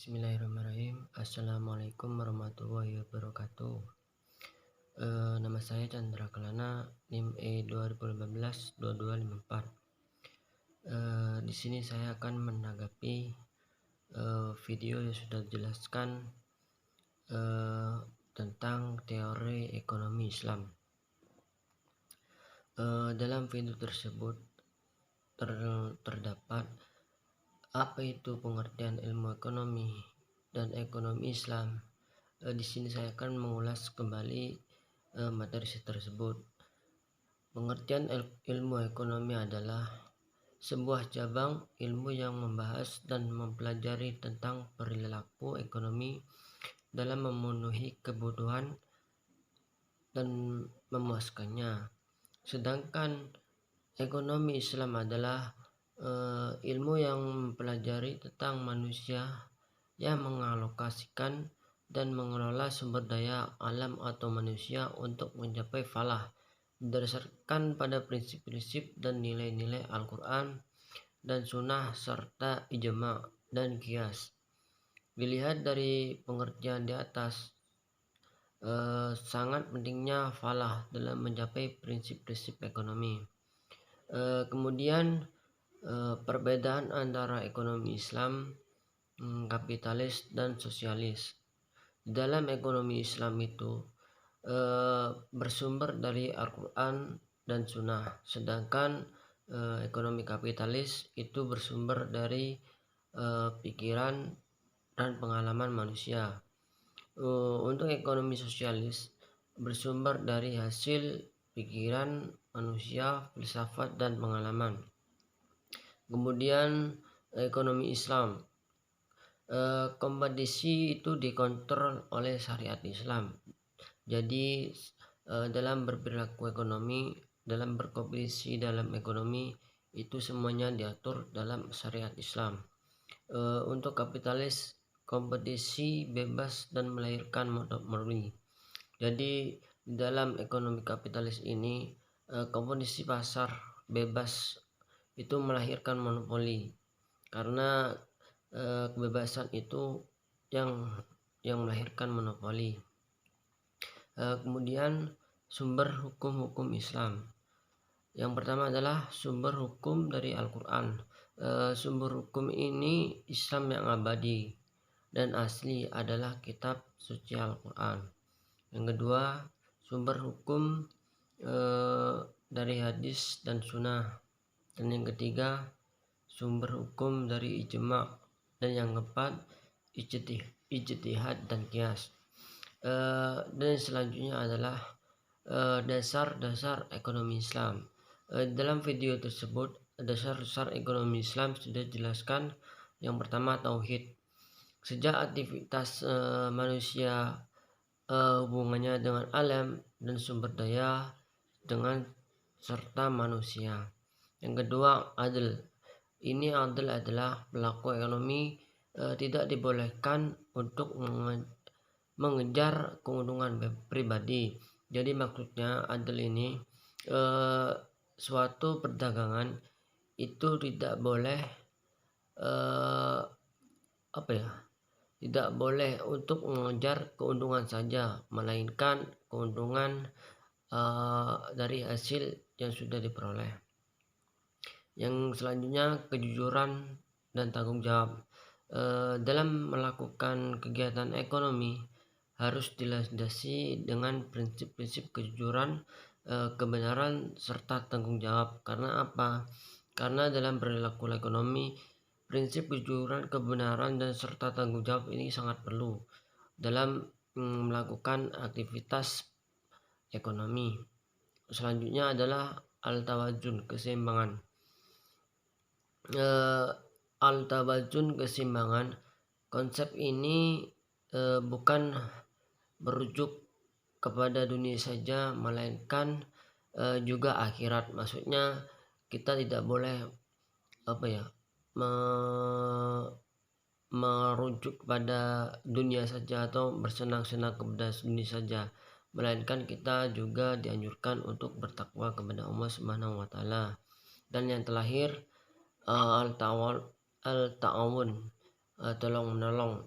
Bismillahirrahmanirrahim. Assalamualaikum warahmatullahi wabarakatuh. Nama saya Chandra Kelana, NIM E2018-2254. Di sini saya akan menanggapi video yang sudah dijelaskan tentang teori ekonomi Islam. Dalam video tersebut terdapat apa itu pengertian ilmu ekonomi dan ekonomi Islam. Di sini saya akan mengulas kembali materi tersebut. Pengertian ilmu ekonomi adalah sebuah cabang ilmu yang membahas dan mempelajari tentang perilaku ekonomi dalam memenuhi kebutuhan dan memuaskannya. Sedangkan ekonomi Islam adalah ilmu yang mempelajari tentang manusia yang mengalokasikan dan mengelola sumber daya alam atau manusia untuk mencapai falah berdasarkan pada prinsip-prinsip dan nilai-nilai Al-Quran dan Sunnah serta ijma dan qiyas. Dilihat dari pengertian di atas, sangat pentingnya falah dalam mencapai prinsip-prinsip ekonomi. Kemudian perbedaan antara ekonomi Islam, kapitalis dan sosialis. Dalam ekonomi Islam itu bersumber dari Al-Quran dan Sunnah, sedangkan ekonomi kapitalis itu bersumber dari pikiran dan pengalaman manusia. Untuk ekonomi sosialis bersumber dari hasil pikiran manusia, filsafat dan pengalaman. Kemudian ekonomi Islam, kompetisi itu dikontrol oleh syariat Islam. Jadi dalam berperilaku ekonomi, dalam berkompetisi dalam ekonomi itu semuanya diatur dalam syariat Islam. Untuk kapitalis, kompetisi bebas dan melahirkan monopoli. Jadi dalam ekonomi kapitalis ini kompetisi pasar bebas itu melahirkan monopoli, karena kebebasan itu yang melahirkan monopoli. Kemudian sumber hukum-hukum Islam. Yang pertama adalah sumber hukum dari Al-Quran. Sumber hukum ini Islam yang abadi dan asli adalah kitab suci Al-Quran. Yang kedua, sumber hukum dari hadis dan sunnah. Dan yang ketiga, sumber hukum dari ijma. Dan yang keempat, ijtihad dan qiyas. Dan selanjutnya adalah dasar-dasar ekonomi Islam. Dalam video tersebut, dasar-dasar ekonomi Islam sudah dijelaskan. Yang pertama, tauhid. Sejak aktivitas manusia hubungannya dengan alam dan sumber daya dengan serta manusia. Yang kedua, adil. Ini adil adalah pelaku ekonomi tidak dibolehkan untuk mengejar keuntungan pribadi. Jadi maksudnya adil ini suatu perdagangan itu tidak boleh tidak boleh untuk mengejar keuntungan saja, melainkan keuntungan dari hasil yang sudah diperoleh. Yang selanjutnya, kejujuran dan tanggung jawab. Dalam melakukan kegiatan ekonomi harus dilandasi dengan prinsip-prinsip kejujuran, kebenaran serta tanggung jawab. Karena apa? Karena dalam perilaku ekonomi, prinsip kejujuran, kebenaran dan serta tanggung jawab ini sangat perlu dalam melakukan aktivitas ekonomi. Selanjutnya adalah al-tawazun, keseimbangan. Al-tawazun, keseimbangan. Konsep ini bukan merujuk kepada dunia saja, melainkan juga akhirat. Maksudnya kita tidak boleh merujuk pada dunia saja atau bersenang-senang kepada dunia saja, melainkan kita juga dianjurkan untuk bertakwa kepada Allah Subhanahu wa taala. Dan yang terakhir, al-ta'awun. tolong-menolong.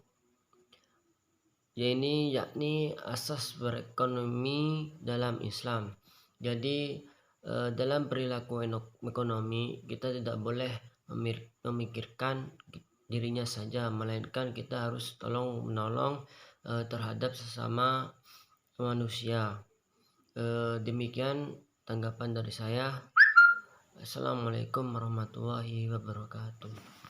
Yakni asas berekonomi dalam Islam. Jadi dalam perilaku ekonomi kita tidak boleh memikirkan dirinya saja, melainkan kita harus tolong menolong terhadap sesama manusia. Demikian tanggapan dari saya. Assalamualaikum warahmatullahi wabarakatuh.